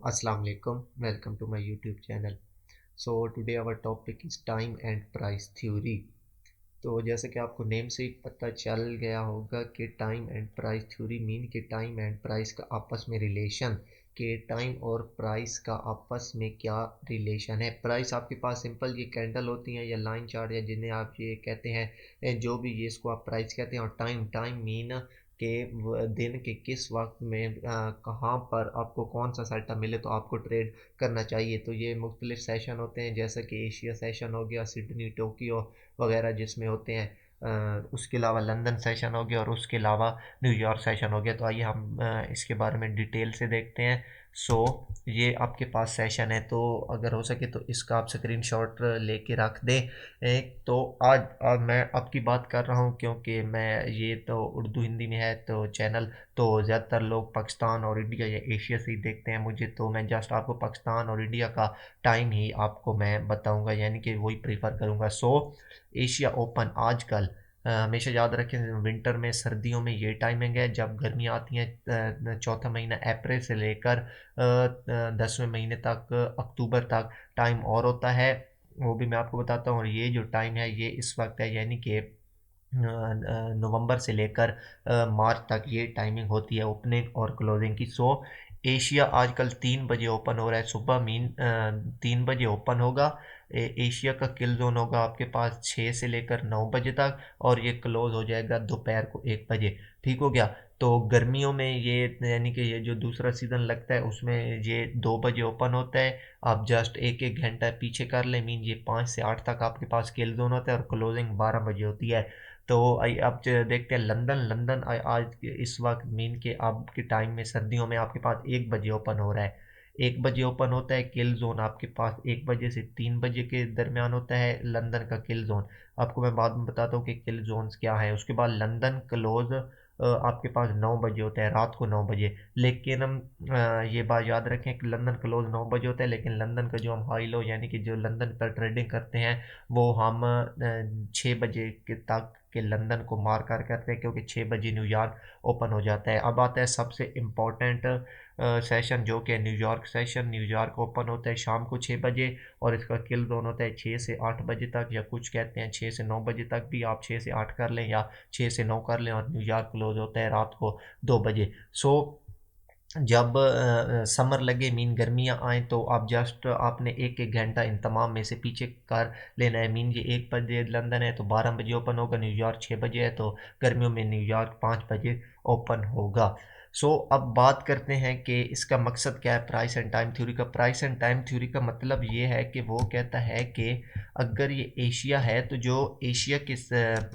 Assalamu alaikum. Welcome to my YouTube channel. So today our topic is time and price theory. तो जैसे कि आपको name से ही पता चल गया होगा कि time and price theory mean कि टाइम एंड प्राइस का आपस में रिलेशन, कि टाइम और प्राइस का आपस में क्या रिलेशन है। प्राइस आपके पास सिंपल ये कैंडल होती हैं या लाइन चार्ट या जिन्हें आप ये कहते हैं, जो भी ये इसको आप प्राइस कहते हैं। और टाइम टाइम मीन के दिन के किस वक्त में कहाँ पर आपको कौन सा सेटअप मिले तो आपको ट्रेड करना चाहिए। तो ये मुख्तलिफ सेशन होते हैं, जैसे कि एशिया सेशन हो गया, सिडनी, टोक्यो वगैरह जिसमें होते हैं। उसके अलावा लंदन सेशन हो गया और उसके अलावा न्यूयॉर्क सेशन हो गया। तो आइए हम इसके बारे में डिटेल से देखते हैं। सो ये आपके पास सेशन है, तो अगर हो सके तो इसका आप स्क्रीनशॉट लेके रख दें। तो आज मैं आपकी बात कर रहा हूँ क्योंकि मैं ये तो उर्दू हिंदी में है तो चैनल, तो ज़्यादातर लोग पाकिस्तान और इंडिया या एशिया से ही देखते हैं मुझे, तो मैं जस्ट आपको पाकिस्तान और इंडिया का टाइम ही आपको मैं बताऊंगा, यानी कि वही प्रीफर करूंगा। सो एशिया ओपन आजकल हमेशा याद रखें, विंटर में सर्दियों में ये टाइमिंग है। जब गर्मियाँ आती हैं चौथा महीना अप्रैल से लेकर 10वें महीने तक, अक्टूबर तक टाइम और होता है, वो भी मैं आपको बताता हूँ। और ये जो टाइम है ये इस वक्त है, यानी कि नवंबर से लेकर मार्च तक ये टाइमिंग होती है ओपनिंग और क्लोजिंग की। सो एशिया आजकल 3 बजे ओपन हो रहा है, सुबह मीन 3 बजे ओपन होगा। एशिया का किल जोन होगा आपके पास 6 से लेकर 9 बजे तक, और ये क्लोज हो जाएगा दोपहर को 1 बजे। ठीक हो गया। तो गर्मियों में ये यानी कि ये जो दूसरा सीज़न लगता है उसमें ये 2 बजे ओपन होता है। आप जस्ट एक एक घंटा पीछे कर लें, मीन ये 5 से 8 तक आपके पास किल जोन होता है और क्लोजिंग 12 बजे होती है। तो अब देखते हैं लंदन लंदन आज इस वक्त मीन के आपके टाइम में सर्दियों में आपके पास 1 बजे ओपन हो रहा है। 1 बजे ओपन होता है किल जोन आपके पास, 1 बजे से 3 बजे के दरमियान होता है लंदन का किल जोन। आपको मैं बाद में बताता हूँ कि किल जोन्स क्या है। उसके बाद लंदन क्लोज आपके पास 9 बजे होता है, रात को 9 बजे। लेकिन हम ये बात याद रखें कि लंदन क्लोज 9 बजे होता है, लेकिन लंदन का जो हम हाई लो यानी कि जो लंदन पर ट्रेडिंग करते हैं वो हम 6 बजे के तक के लंदन को मार कर करते हैं, क्योंकि 6 बजे न्यूयॉर्क ओपन हो जाता है। अब आता है सबसे इम्पोर्टेंट सेशन, जो कि न्यूयॉर्क सेशन। न्यूयॉर्क ओपन होता है शाम को 6 बजे, और इसका किल जोन होता है 6 से 8 बजे तक, या कुछ कहते हैं 6 से 9 बजे तक भी। आप 6 से 8 कर लें या 6 से 9 कर लें, और न्यूयॉर्क क्लोज होता है रात को 2 बजे। सो जब समर लगे मीन गर्मियाँ आए तो आप जस्ट आपने एक एक घंटा इन तमाम में से पीछे कर लेना है। मीन ये 1 बजे लंदन है तो 12 बजे ओपन होगा, न्यूयॉर्क 6 बजे है तो गर्मियों में न्यूयॉर्क 5 बजे ओपन होगा। सो अब बात करते हैं कि इसका मकसद क्या है प्राइस एंड टाइम थ्योरी का। प्राइस एंड टाइम थ्योरी का मतलब ये है कि वो कहता है कि अगर ये एशिया है तो जो एशिया के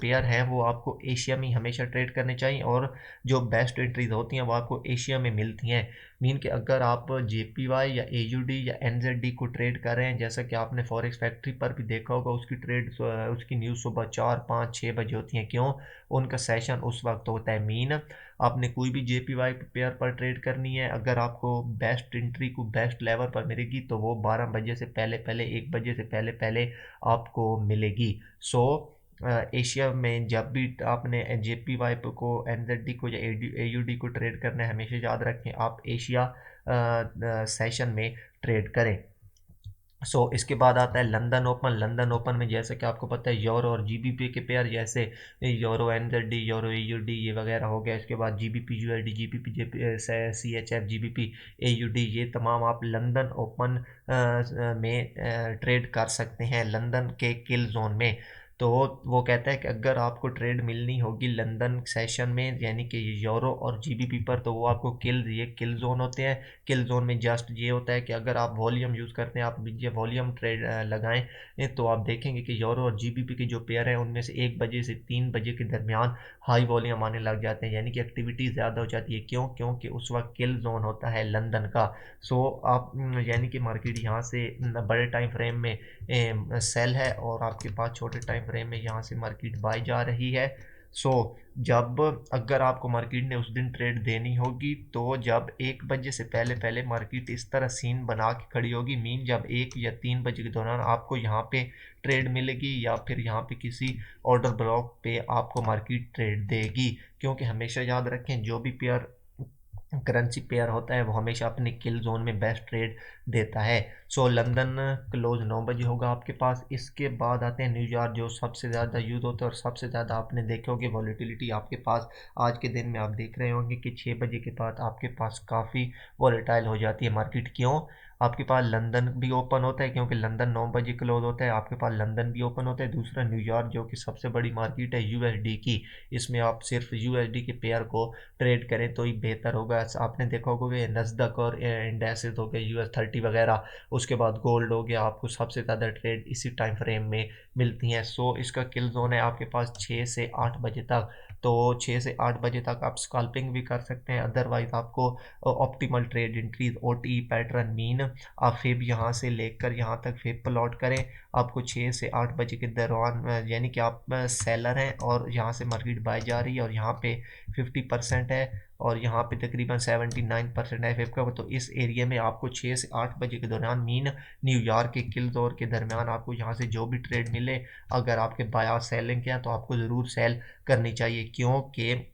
पेयर हैं वो आपको एशिया में हमेशा ट्रेड करने चाहिए, और जो बेस्ट एंट्रीज होती हैं वो आपको एशिया में मिलती हैं। मीन कि अगर आप जेपीवाई या एयूडी या एनजेडी को ट्रेड कर रहे हैं, जैसा कि आपने फॉरेक्स फैक्ट्री पर भी देखा होगा, उसकी ट्रेड उसकी न्यूज़ सुबह 4 5 6 बजे होती हैं। क्यों? उनका सेशन उस वक्त होता है। मीन आपने कोई भी जेपीवाई पेयर पर ट्रेड करनी है, अगर आपको बेस्ट एंट्री को बेस्ट लेवल पर मिलेगी तो वो 12 बजे से पहले पहले, 1 बजे से पहले पहले आपको मिलेगी। सो एशिया में जब भी आपने जेपीवाई को, एनजेडी को या एयूडी को ट्रेड करना है, हमेशा याद रखें आप एशिया सेशन में ट्रेड करें। इसके बाद आता है लंदन ओपन। लंदन ओपन में जैसे कि आपको पता है यूरो और जीबीपी के पेयर, जैसे यूरो एनजेडी, यूरो एयूडी ये वगैरह हो गया। इसके बाद GBP USD, GBP CHF, GBP AUD, ये तमाम आप लंदन ओपन में ट्रेड कर सकते हैं लंदन के किल जोन में। तो वो कहता है कि अगर आपको ट्रेड मिलनी होगी लंदन सेशन में यानी कि यूरो और जीबीपी पर, तो वो आपको ये किल जोन होते हैं। किल जोन में जस्ट ये होता है कि अगर आप वॉल्यूम यूज़ करते हैं, आप ये वॉल्यूम ट्रेड लगाएं, तो आप देखेंगे कि यूरो और जीबीपी के जो पेयर हैं उनमें से 1 बजे से 3 बजे के दरमियान हाई वॉल्यूम आने लग जाते हैं, यानी कि एक्टिविटी ज़्यादा हो जाती है। क्यों? क्योंकि उस वक्त किल जोन होता है लंदन का। आप यानी कि मार्केट यहाँ से बड़े टाइम फ्रेम में सेल है, और आपके पास छोटे टाइम फ्रेम में यहाँ से मार्केट बाई जा रही है। सो जब अगर आपको मार्केट ने उस दिन ट्रेड देनी होगी तो जब 1 बजे से पहले पहले मार्केट इस तरह सीन बना के खड़ी होगी, मीन जब 1 या 3 बजे के दौरान आपको यहाँ पे ट्रेड मिलेगी, या फिर यहाँ पे किसी ऑर्डर ब्लॉक पे आपको मार्केट ट्रेड देगी। क्योंकि हमेशा याद रखें जो भी पेयर करेंसी पेयर होता है वो हमेशा अपने किल जोन में बेस्ट ट्रेड देता है। सो लंदन क्लोज 9 बजे होगा आपके पास। इसके बाद आते हैं न्यूयॉर्क, जो सबसे ज़्यादा यूज़ होता है और सबसे ज़्यादा आपने देखे होंगे वॉलेटिलिटी आपके पास आज के दिन में आप देख रहे होंगे कि 6 बजे के बाद आपके पास काफ़ी वॉलेटाइल हो जाती है मार्केट। क्यों? आपके पास लंदन भी ओपन होता है, क्योंकि लंदन 9 बजे क्लोज होता है, आपके पास लंदन भी ओपन होता है। दूसरा न्यूयॉर्क जो कि सबसे बड़ी मार्केट है यूएसडी की, इसमें आप सिर्फ यूएसडी के पेयर को ट्रेड करें तो ही बेहतर होगा। आपने देखा होगा कि नस्दक और इंडेक्सेस हो गए US30 वगैरह, उसके बाद गोल्ड हो गया, आपको सबसे ज़्यादा ट्रेड इसी टाइम फ्रेम में मिलती हैं। सो इसका किल जोन है आपके पास 6 से 8 बजे तक। तो 6 से 8 बजे तक आप स्कैल्पिंग भी कर सकते हैं। अदरवाइज आपको optimal trade entries OT pattern mean आप फिब यहाँ से लेकर यहाँ तक फिब प्लॉट करें। आपको 6 से 8 बजे के दौरान यानी कि आप सेलर हैं और यहाँ से मार्केट बाय जा रही है और यहाँ पे 50% है और यहाँ पे तकरीबन 79% है FF का। तो इस एरिया में आपको 6 से 8 बजे के दौरान मीन न्यूयॉर्क के किल जोन के दरमियान आपको यहाँ से जो भी ट्रेड मिले, अगर आपके बाय सेलिंग के हैं तो आपको ज़रूर सेल करनी चाहिए। क्योंकि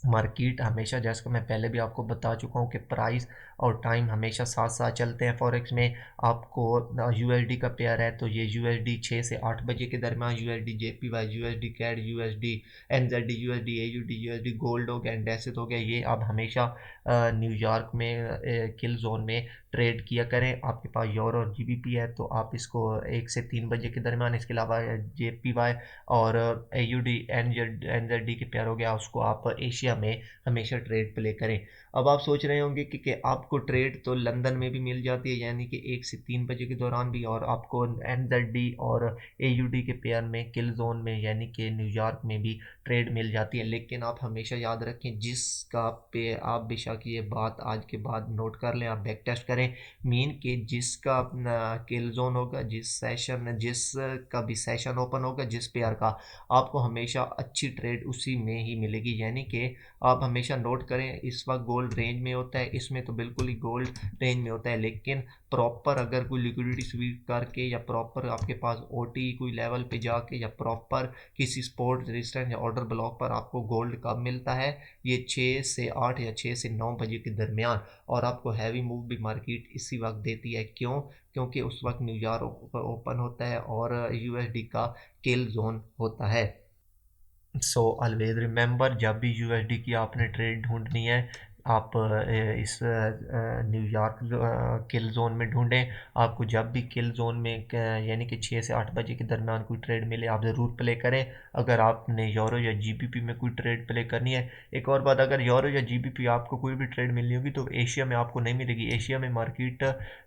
मार्केट हमेशा, जैसे कि मैं पहले भी आपको बता चुका हूँ कि प्राइस और टाइम हमेशा साथ साथ चलते हैं फॉरेक्स में। आपको यूएसडी का पेयर है तो ये यूएसडी 6 से 8 बजे के दरमियान USD JPY, USD CAD, USD NZD, USD AUD, USD gold हो गया, इंडेक्सेस हो गया, ये आप हमेशा न्यूयॉर्क में किल जोन में ट्रेड किया करें। आपके पास यूरो और GBP है तो आप इसको 1 से 3 बजे के दरमियान, इसके अलावा JPY और AUD NZD के पेयर हो गया, उसको आप एशिया में हमेशा ट्रेड प्ले करें। अब आप सोच रहे होंगे कि आपको ट्रेड तो लंदन में भी मिल जाती है, यानी कि 1 से 3 बजे के दौरान भी, और आपको NZD और AUD के पेयर में किल जोन में यानी कि न्यूयॉर्क में भी ट्रेड मिल जाती है। लेकिन आप हमेशा याद रखें, जिसका पे आप बेशक ये बात आज के बाद नोट कर लें, आप बैक टेस्ट करें, मीन के जिसका अपना किल जोन होगा, जिसका भी सेशन ओपन होगा, जिस पेयर का, आपको हमेशा अच्छी ट्रेड उसी में ही मिलेगी। यानी कि आप हमेशा नोट करें, इस वक्त गोल्ड रेंज में होता है, इसमें तो बिल्कुल ही गोल्ड रेंज में होता है, लेकिन प्रॉपर अगर कोई लिक्विडिटी स्वीप करके या प्रॉपर आपके पास OT कोई लेवल पे जाके या प्रॉपर किसी सपोर्ट रेजिस्टेंस या ऑर्डर ब्लॉक पर आपको गोल्ड कब मिलता है, ये 6 से 8 या 6 से 9 बजे के दरमियान। और आपको हैवी मूव भी मार्केट इसी वक्त देती है। क्यों? क्योंकि उस वक्त न्यूयॉर्क ओपन होता है और USD का किल जोन होता है। सो ऑलवेज रिमेंबर, जब भी USD की आपने ट्रेड ढूंढनी है, आप इस न्यूयॉर्क किल जोन में ढूंढें। आपको जब भी किल जोन में यानी कि 6 से 8 बजे के दरमियान कोई ट्रेड मिले, आप ज़रूर प्ले करें। अगर आपने यूरो या GBP में कोई ट्रेड प्ले करनी है, एक और बात, अगर यूरो या GBP आपको कोई भी ट्रेड मिलनी होगी तो एशिया में आपको नहीं मिलेगी। एशिया में मार्केट,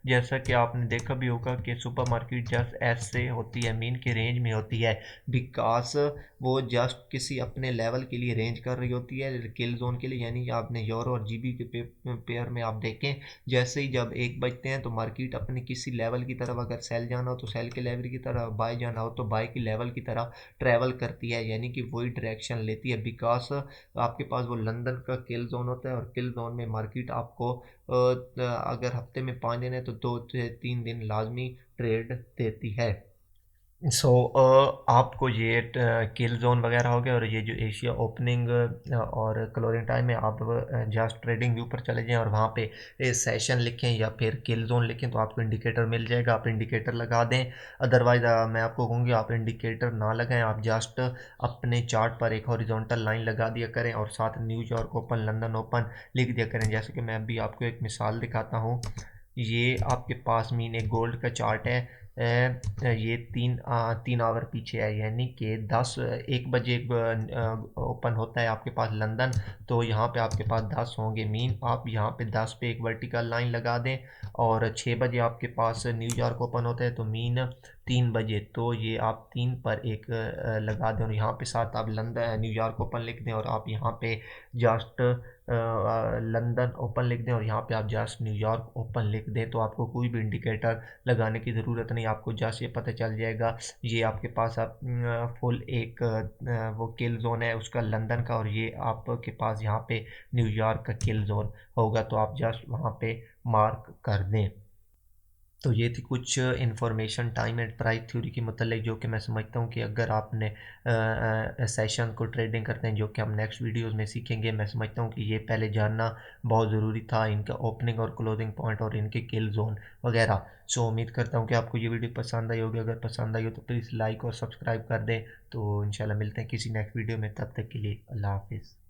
जैसा कि आपने देखा भी होगा कि सुपर मार्केट जस्ट ऐसे होती है, मीन के रेंज में होती है, बिकॉज वो जस्ट किसी अपने लेवल के लिए रेंज कर रही होती है किल जोन के लिए। यानी आपने यूरो और जीबी के पेयर में आप देखें, जैसे ही जब 1 बजते हैं तो मार्केट अपने किसी लेवल की तरफ, अगर सेल जाना हो तो सेल के लेवल की तरफ, बाय जाना हो तो बाय की लेवल की तरफ ट्रैवल करती है, यानी कि वही डायरेक्शन लेती है। बिकॉज आपके पास वो लंदन का किल जोन होता है और किल जोन में मार्केट आपको अगर हफ्ते में 5 दिन है तो 2 से 3 दिन लाजमी ट्रेड देती है। सो आपको ये किल जोन वगैरह हो गया और ये जो एशिया ओपनिंग और क्लोजिंग टाइम है, आप जस्ट ट्रेडिंग व्यू पर चले जाएं और वहाँ पे सेशन लिखें या फिर किल जोन लिखें तो आपको इंडिकेटर मिल जाएगा, आप इंडिकेटर लगा दें। अदरवाइज मैं आपको कहूँगी आप इंडिकेटर ना लगाएं, आप जस्ट अपने चार्ट पर एक हॉरिजॉन्टल लाइन लगा दिया करें और साथ न्यूयॉर्क ओपन, लंदन ओपन लिख दिया करें। जैसे कि मैं अभी आपको एक मिसाल दिखाता हूँ, ये आपके पास मीन एक गोल्ड का चार्ट है। ये 3 आवर पीछे है, यानी कि 1 बजे ओपन होता है आपके पास लंदन, तो यहाँ पे आपके पास 10 होंगे। मीन आप यहाँ पे 10 पे एक वर्टिकल लाइन लगा दें और 6 बजे आपके पास न्यूयॉर्क ओपन होता है तो मीन 3 बजे, तो ये आप 3 पर एक लगा दें और यहाँ पे साथ आप लंदन न्यूयॉर्क ओपन लिख दें और आप यहाँ पे जस्ट लंदन ओपन लिख दें और यहाँ पे आप जस्ट न्यूयॉर्क ओपन लिख दें, तो आपको कोई भी इंडिकेटर लगाने की ज़रूरत नहीं। आपको जस्ट ये पता चल जाएगा ये आपके पास आप फुल एक वो किल जोन है उसका लंदन का, और ये आपके पास यहाँ पे न्यूयॉर्क का किल जोन होगा, तो आप जस्ट वहाँ पे मार्क कर दें। तो ये थी कुछ information time and price theory के मतलब, जो कि मैं समझता हूँ कि अगर आपने सेशन को ट्रेडिंग करते हैं, जो कि हम नेक्स्ट वीडियोस में सीखेंगे, मैं समझता हूँ कि ये पहले जानना बहुत ज़रूरी था, इनका ओपनिंग और क्लोजिंग पॉइंट और इनके किल जोन वगैरह। सो उम्मीद करता हूँ कि आपको ये वीडियो पसंद आई होगी। अगर पसंद आई हो तो प्लीज़ लाइक और सब्सक्राइब कर दें। तो इंशाल्लाह मिलते हैं किसी नेक्स्ट वीडियो में, तब तक के लिए अल्लाह हाफिज़।